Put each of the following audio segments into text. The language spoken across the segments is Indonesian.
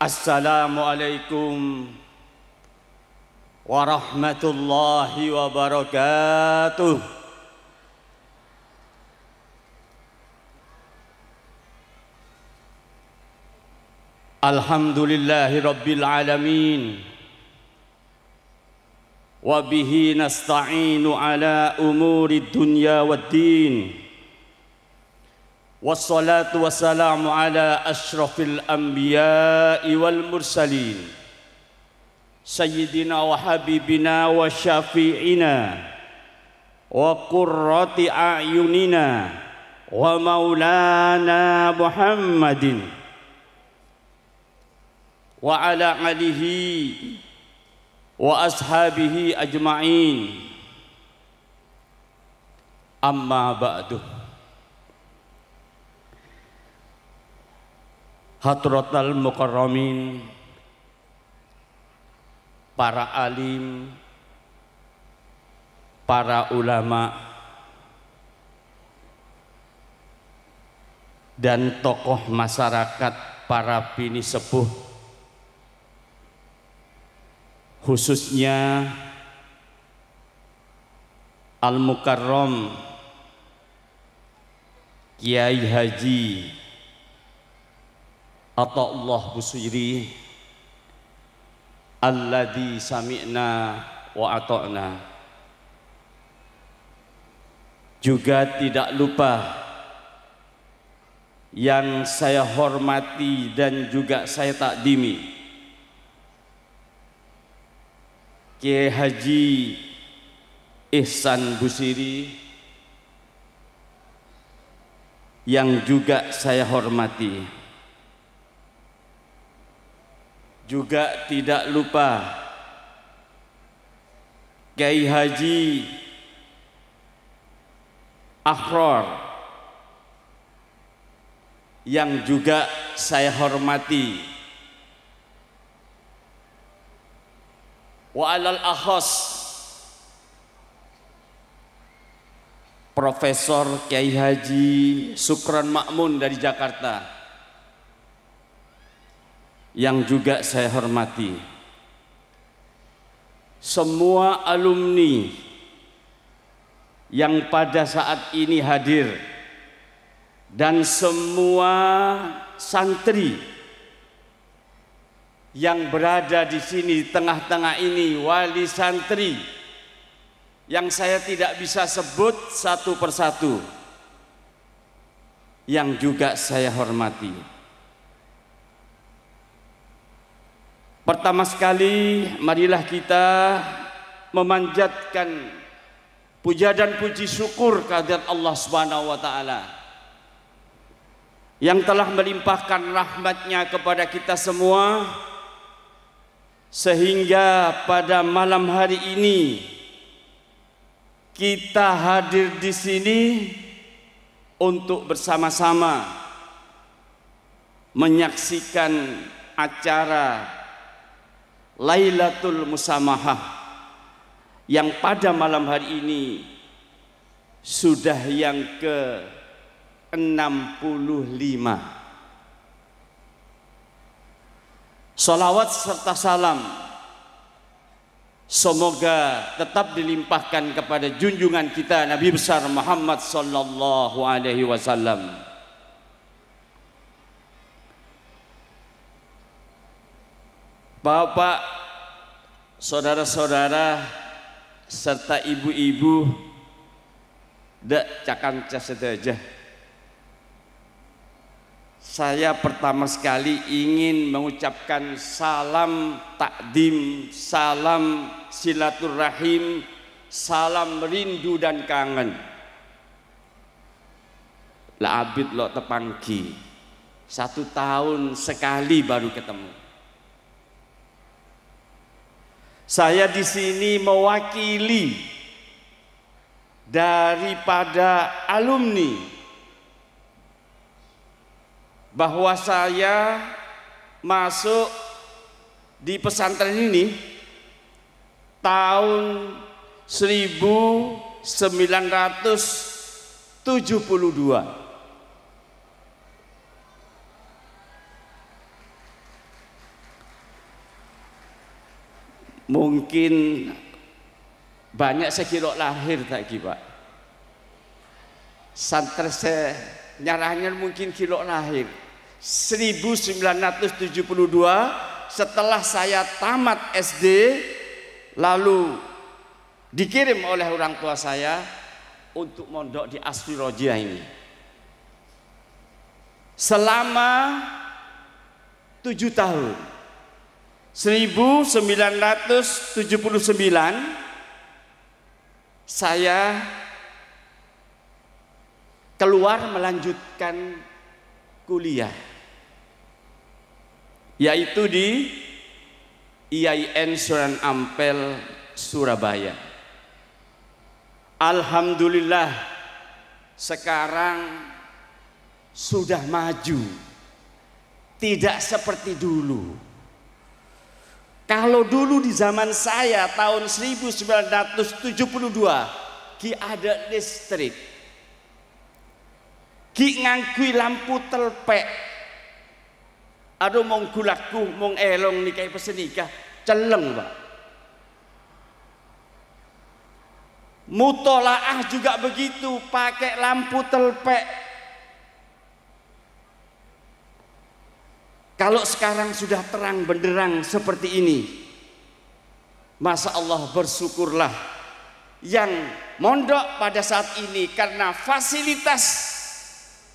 Assalamualaikum warahmatullahi wabarakatuh. Alhamdulillahi rabbil alamin. Wa bihi nasta'inu ala umuri dunya waddin. Wassalatu wassalamu ala ashrafil anbiya'i wal mursalin Sayyidina wa habibina wa syafi'ina wa qurrati a'yunina wa maulana Muhammadin wa ala alihi wa ashabihi ajma'in. Amma ba'du. Hadratal mukarramin, para alim, para ulama, dan tokoh masyarakat, para bini sepuh, khususnya Al-Mukarram Kiai Haji Athaullah Busiri alladzi sami'na wa ata'na. Juga tidak lupa yang saya hormati dan juga saya takdimi Kiai Haji Ihsan Busiri yang juga saya hormati. Juga tidak lupa Kiai Haji Akhror yang juga saya hormati. Wa alal akhas Profesor Kiai Haji Sukron Makmun dari Jakarta yang juga saya hormati. Semua alumni yang pada saat ini hadir dan semua santri yang berada di sini, tengah-tengah ini, wali santri yang saya tidak bisa sebut satu persatu, yang juga saya hormati. Pertama sekali, marilah kita memanjatkan puja dan puji syukur kehadirat Allah Subhanahu wa taala yang telah melimpahkan rahmatnya kepada kita semua, sehingga pada malam hari ini kita hadir di sini untuk bersama-sama menyaksikan acara Lailatul Musamahah yang pada malam hari ini sudah yang ke-65. Salawat serta salam semoga tetap dilimpahkan kepada junjungan kita Nabi besar Muhammad sallallahu alaihi wasallam. Bapak, saudara-saudara, serta ibu-ibu, dak cakan casedaja. Saya pertama sekali ingin mengucapkan salam takdim, salam silaturahim, salam rindu dan kangen. Lah abid lo tepanggi, 1 tahun sekali baru ketemu. Saya di sini mewakili daripada alumni bahwa saya masuk di pesantren ini tahun 1972. mungkin banyak sekilo lahir tadi Pak. Santri saya nyarahnya mungkin kilo lahir 1972 setelah saya tamat SD, lalu dikirim oleh orang tua saya untuk mondok di Asri Rojiah ini selama 7 tahun. 1979 saya keluar melanjutkan kuliah, yaitu di IAIN Sunan Ampel Surabaya. Alhamdulillah sekarang sudah maju, tidak seperti dulu. Kalau dulu di zaman saya tahun 1972 ki ada listrik, ki ngangkui lampu telpek, aduh mong gulaku mong elong nikai pesenikah celeng Pak. Mutolaah juga begitu, pakai lampu telpek. Kalau sekarang sudah terang benderang seperti ini, Masya Allah, bersyukurlah yang mondok pada saat ini karena fasilitas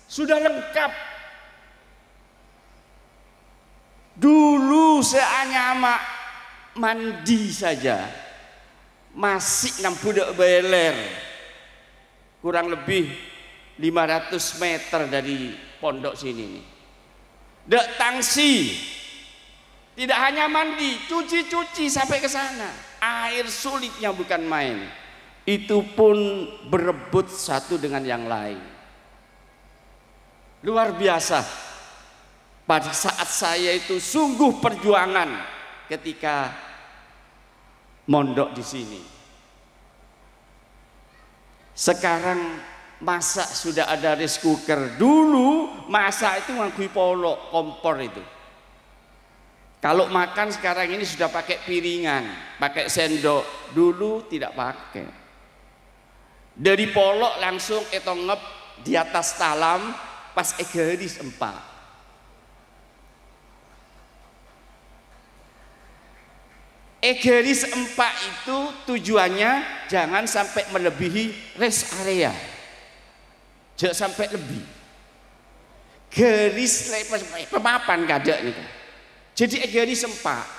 sudah lengkap. Dulu saya hanya mandi saja, masih 60 beler, kurang lebih 500 meter dari pondok sini nih. Dek tangsi, tidak hanya mandi, cuci-cuci sampai ke sana. Air sulitnya bukan main. Itu pun berebut satu dengan yang lain. Luar biasa. Pada saat saya itu sungguh perjuangan ketika mondok di sini. Sekarang masak sudah ada rice cooker. Dulu masak itu ngangkui polok kompor itu. Kalau makan sekarang ini sudah pakai piringan, pakai sendok. Dulu tidak pakai. Dari polok langsung etongep di atas talam pas egeris empat. Egeris empat itu tujuannya jangan sampai melebihi rest area, jangan sampai lebih. Geris pemapan kada nih. Jadi egeris empat.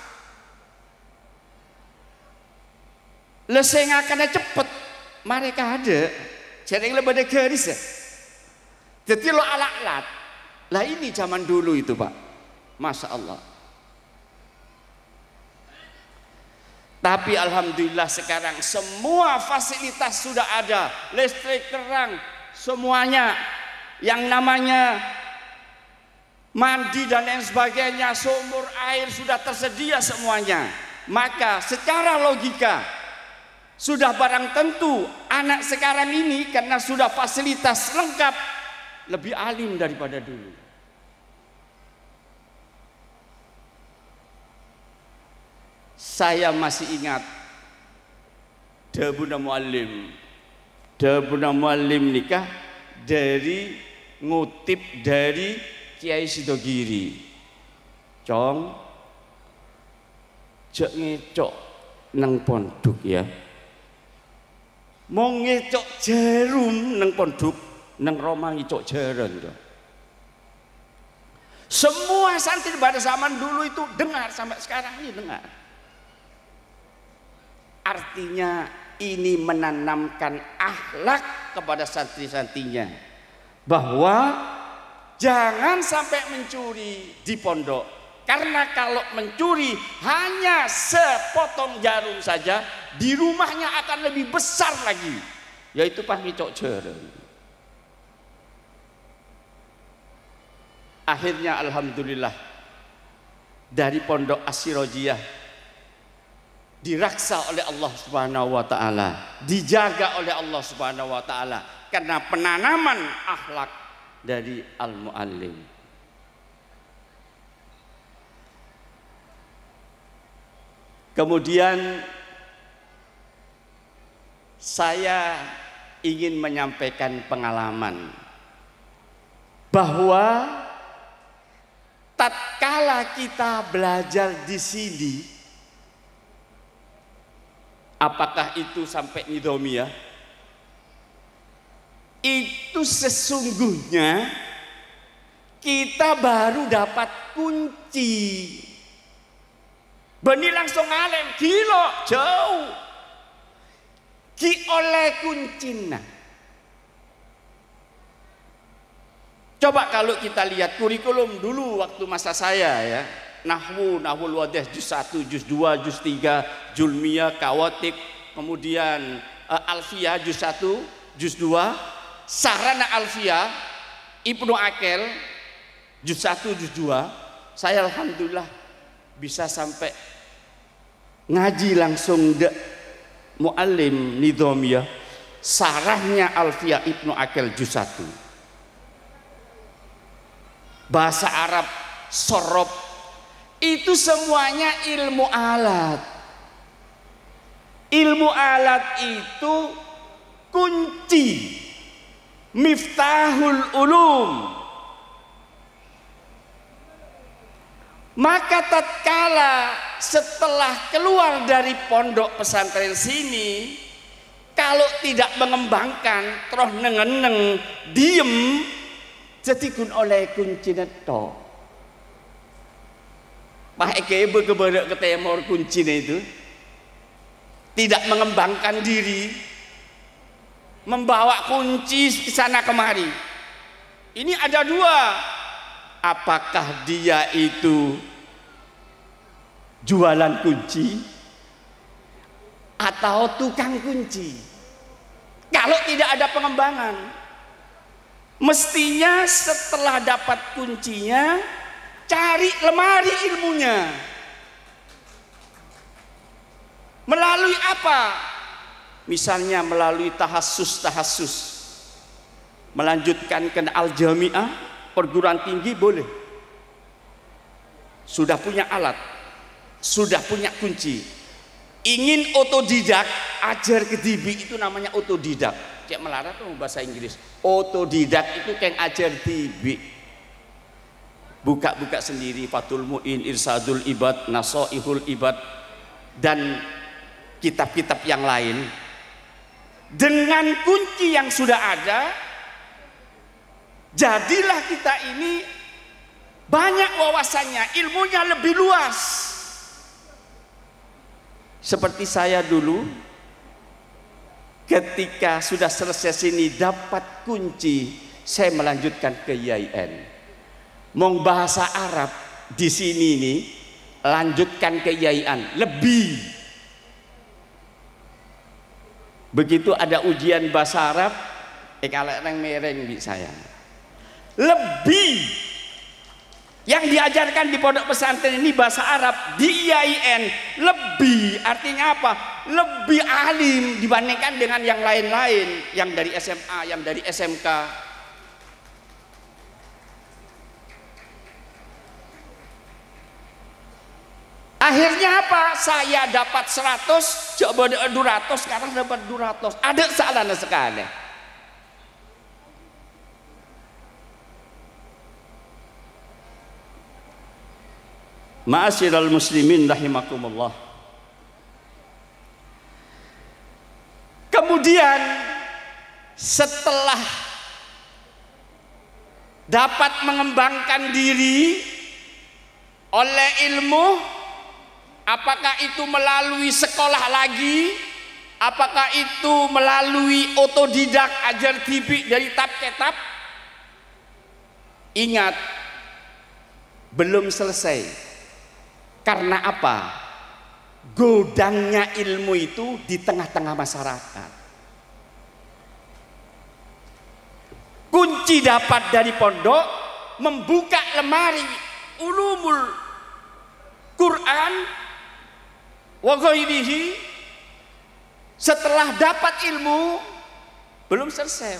Lesengakannya cepet, mereka ada. Jadi lebih ada geris ya. Jadi lo alat-alat. Lah ini zaman dulu itu Pak, Masya Allah. Tapi alhamdulillah sekarang semua fasilitas sudah ada, listrik, terang, semuanya. Yang namanya mandi dan lain sebagainya, sumur air sudah tersedia semuanya. Maka secara logika sudah barang tentu anak sekarang ini karena sudah fasilitas lengkap lebih alim daripada dulu. Saya masih ingat Dabuna Muallim nikah dari ngutip dari Kiai Sidogiri. Cong, jek ngecok nang pondok ya. Mau ngecok jarum nang pondok, nang Roma ngecok jarum. Semua santri pada zaman dulu itu dengar, sampai sekarang ini dengar. Artinya ini menanamkan akhlak kepada santri-santrinya bahwa jangan sampai mencuri di pondok, karena kalau mencuri hanya sepotong jarum saja di rumahnya akan lebih besar lagi, yaitu pas ngicok jarum. Akhirnya alhamdulillah dari pondok Asri Rojiah diraksa oleh Allah Subhanahu wa taala, dijaga oleh Allah Subhanahu wa taala karena penanaman akhlak dari al-muallim. Kemudian saya ingin menyampaikan pengalaman bahwa tatkala kita belajar di sini, apakah itu sampai nidhamiyah, itu sesungguhnya kita baru dapat kunci. Bani langsung alim, gila, jauh. Ki oleh kuncina. Coba kalau kita lihat kurikulum dulu waktu masa saya ya. Nahwul wadih juz 1, juz 2, juz 3, julmiyah, kawatib, kemudian alfiyah juz 1, juz 2, sarana alfiyah, Ibnu Aqil juz 1, juz 2. Saya alhamdulillah bisa sampai ngaji langsung muallim nidhamiyah, sarahnya alfiyah Ibnu Aqil juz 1. Bahasa Arab, sorob, itu semuanya ilmu alat. Ilmu alat itu kunci, miftahul ulum. Maka tatkala setelah keluar dari pondok pesantren sini, kalau tidak mengembangkan, terus nengeneng, diem, jadi kun oleh kunci neto. Pak Eke berkeberak ke temor kuncinya itu, tidak mengembangkan diri, membawa kunci ke sana kemari. Ini ada dua. Apakah dia itu jualan kunci atau tukang kunci? Kalau tidak ada pengembangan, mestinya setelah dapat kuncinya cari lemari ilmunya. Melalui apa? Misalnya melalui tahassus, melanjutkan ke al-jami'ah, perguruan tinggi boleh. Sudah punya alat, sudah punya kunci. Ingin otodidak, ajar kedibi, itu namanya otodidak. Cek melarat tuh bahasa Inggris. Otodidak itu kayak ajar tibi. Buka-buka sendiri, Fathul Mu'in, Irsadul Ibad, Nasoihul Ibad, dan kitab-kitab yang lain. Dengan kunci yang sudah ada, jadilah kita ini banyak wawasannya, ilmunya lebih luas. Seperti saya dulu, ketika sudah selesai sini dapat kunci, saya melanjutkan ke IAIN. Mau bahasa Arab di sini nih, lanjutkan ke IAIN lebih. Begitu ada ujian bahasa Arab, kalau mereng di saya. Lebih yang diajarkan di pondok pesantren ini bahasa Arab di IAIN lebih, artinya apa? Lebih alim dibandingkan dengan yang lain-lain, yang dari SMA, yang dari SMK. Akhirnya apa? Saya dapat 100, coba 200, sekarang dapat 200. Ada salahnya sekali. Ma'asyiral muslimin rahimakumullah. Kemudian setelah dapat mengembangkan diri oleh ilmu, apakah itu melalui sekolah lagi, apakah itu melalui otodidak, ajar tibi dari kitab, ingat, belum selesai. Karena apa? Godangnya ilmu itu di tengah-tengah masyarakat. Kunci dapat dari pondok, membuka lemari ulumul Quran wa ghairihi. Setelah dapat ilmu, belum selesai.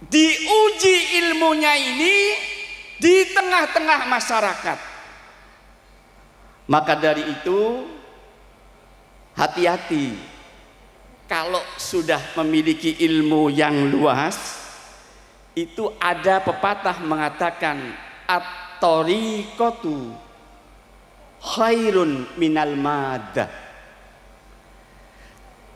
Diuji ilmunya ini di tengah-tengah masyarakat. Maka dari itu hati-hati kalau sudah memiliki ilmu yang luas. Itu ada pepatah mengatakan at-tariqatu khairun minal madah.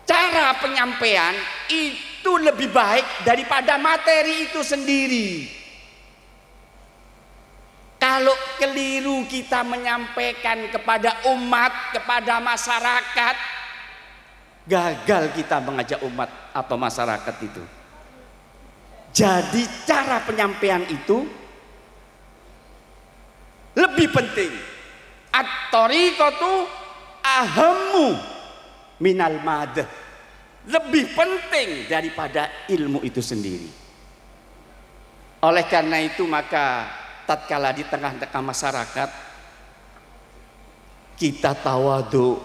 Cara penyampaian itu lebih baik daripada materi itu sendiri. Kalau keliru kita menyampaikan kepada umat, kepada masyarakat, gagal kita mengajak umat atau masyarakat itu. Jadi cara penyampaian itu lebih penting. At-tariqatu ahammu minal madah. Lebih penting daripada ilmu itu sendiri. Oleh karena itu maka tatkala di tengah-tengah masyarakat kita tawadhu,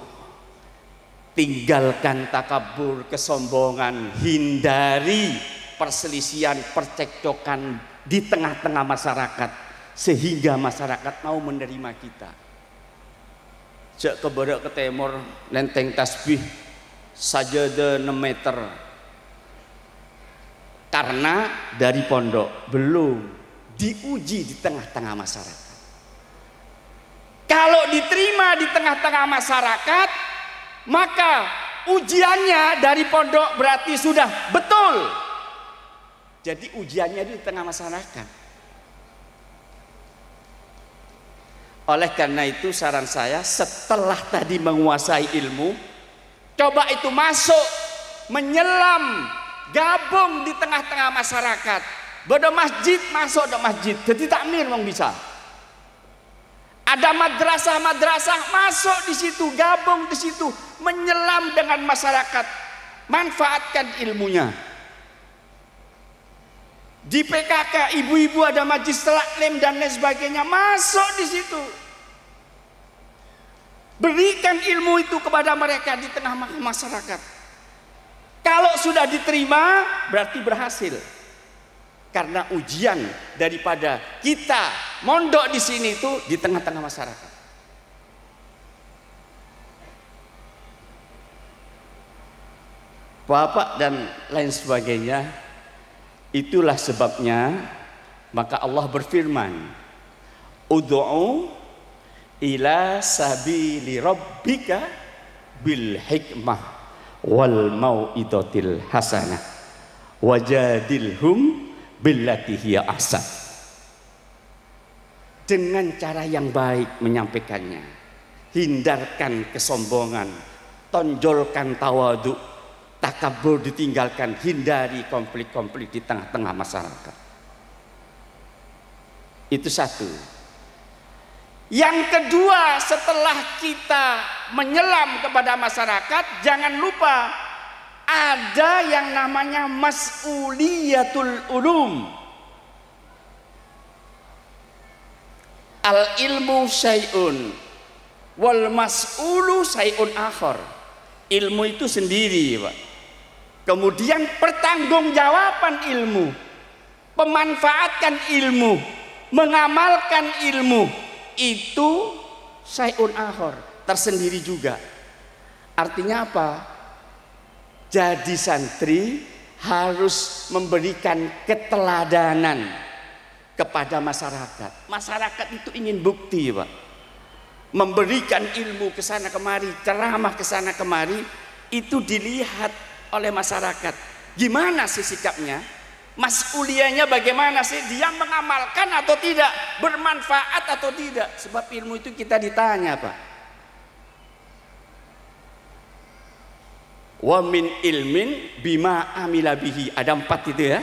tinggalkan takabur, kesombongan, hindari perselisihan, percekcokan di tengah-tengah masyarakat sehingga masyarakat mau menerima kita. Jak ke barat ke timur lenteng tasbih sajadah 6 meter karena dari pondok belum diuji di tengah-tengah masyarakat. Kalau diterima di tengah-tengah masyarakat, maka ujiannya dari pondok berarti sudah betul. Jadi ujiannya di tengah masyarakat. Oleh karena itu saran saya, setelah tadi menguasai ilmu, coba itu masuk, menyelam, gabung di tengah-tengah masyarakat. Bodo masjid, masuk ke masjid. Jadi takmir memang bisa. Ada madrasah-madrasah, masuk di situ, gabung di situ, menyelam dengan masyarakat, manfaatkan ilmunya. Di PKK ibu-ibu ada majlis taklim dan lain sebagainya, masuk di situ. Berikan ilmu itu kepada mereka di tengah masyarakat. Kalau sudah diterima berarti berhasil. Karena ujian daripada kita mondok di sini itu di tengah-tengah masyarakat. Bapak dan lain sebagainya. Itulah sebabnya maka Allah berfirman, ud'u ila sabili rabbika bil hikmah wal mau'izatil hasanah wajadilhum billati hiya ahsan. Dengan cara yang baik menyampaikannya, hindarkan kesombongan, tonjolkan tawadhu, takabur ditinggalkan, hindari konflik-konflik di tengah-tengah masyarakat. Itu satu. Yang kedua, setelah kita menyelam kepada masyarakat, jangan lupa ada yang namanya mas'uliyatul ulum. Al ilmu syai'un wal mas'ulu syai'un akhar. Ilmu itu sendiri, Pak. Kemudian pertanggungjawaban ilmu, pemanfaatkan ilmu, mengamalkan ilmu itu syai'un akhar, tersendiri juga. Artinya apa? Jadi santri harus memberikan keteladanan kepada masyarakat. Masyarakat itu ingin bukti, Pak. Memberikan ilmu ke sana kemari, ceramah ke sana kemari, itu dilihat oleh masyarakat. Gimana sih sikapnya? Mas'uliyahnya bagaimana sih? Dia mengamalkan atau tidak? Bermanfaat atau tidak? Sebab ilmu itu kita ditanya, Pak. Wa min ilmin bima amila bihi. Ada 4 itu ya.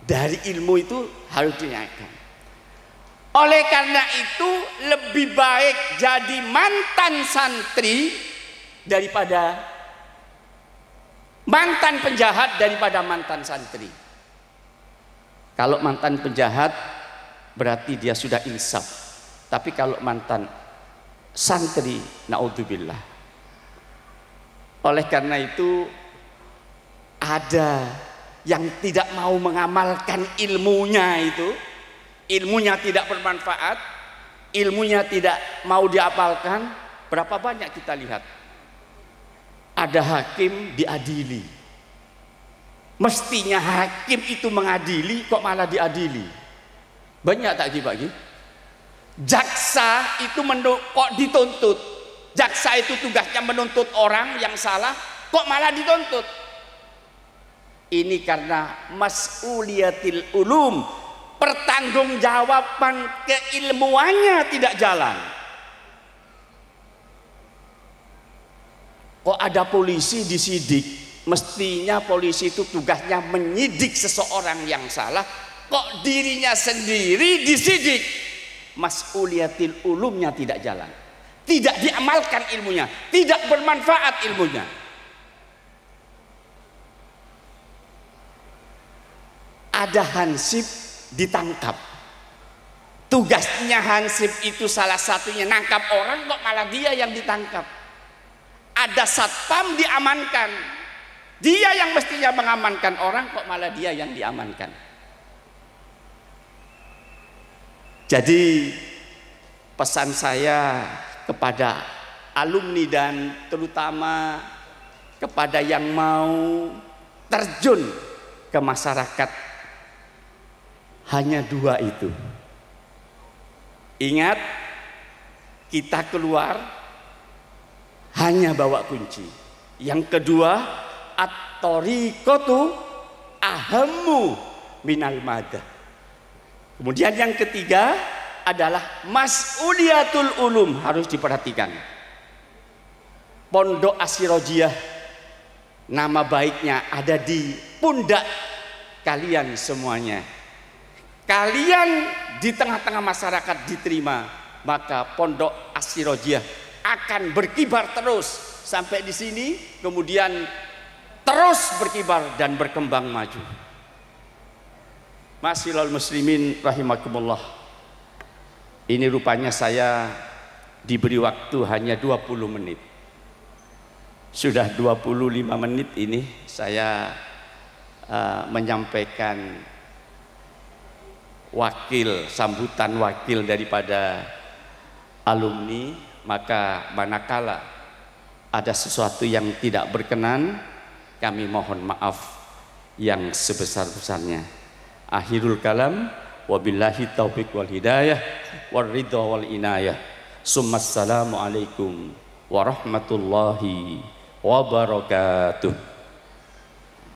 Dari ilmu itu harus dinyatakan. Oleh karena itu lebih baik jadi mantan santri daripada mantan penjahat daripada mantan santri. Kalau mantan penjahat berarti dia sudah insaf. Tapi kalau mantan santri, naudzubillah. Oleh karena itu ada yang tidak mau mengamalkan ilmunya itu, ilmunya tidak bermanfaat, ilmunya tidak mau diapalkan. Berapa banyak kita lihat ada hakim diadili, mestinya hakim itu mengadili kok malah diadili. Banyak tak Ki? Jaksa itu kok dituntut, jaksa itu tugasnya menuntut orang yang salah kok malah dituntut. Ini karena mas'uliyatil ulum, pertanggungjawaban keilmuannya tidak jalan. Kok ada polisi disidik, mestinya polisi itu tugasnya menyidik seseorang yang salah, kok dirinya sendiri disidik. Mas'uliyatil ulumnya tidak jalan, tidak diamalkan ilmunya, tidak bermanfaat ilmunya. Ada hansip ditangkap, tugasnya hansip itu salah satunya nangkap orang, kok malah dia yang ditangkap. Ada satpam diamankan, dia yang mestinya mengamankan orang, kok malah dia yang diamankan. Jadi pesan saya kepada alumni dan terutama kepada yang mau terjun ke masyarakat, hanya dua itu. Ingat, kita keluar hanya bawa kunci. Yang kedua, at-thariqatu ahammu minal madah. Kemudian yang ketiga adalah mas'uliyatul ulum, harus diperhatikan. Pondok As-Sirajiyah, nama baiknya ada di pundak kalian semuanya. Kalian di tengah-tengah masyarakat diterima, maka Pondok As-Sirajiyah akan berkibar terus sampai di sini, kemudian terus berkibar dan berkembang maju. Ma'asyiral muslimin rahimakumullah. Ini rupanya saya diberi waktu hanya 20 menit. Sudah 25 menit ini saya menyampaikan sambutan wakil daripada alumni, maka manakala ada sesuatu yang tidak berkenan, kami mohon maaf yang sebesar-besarnya. Akhirul kalam, wabillahi taufiq wal hidayah wal ridha wal inayah. Assalamualaikum warahmatullahi wabarakatuh.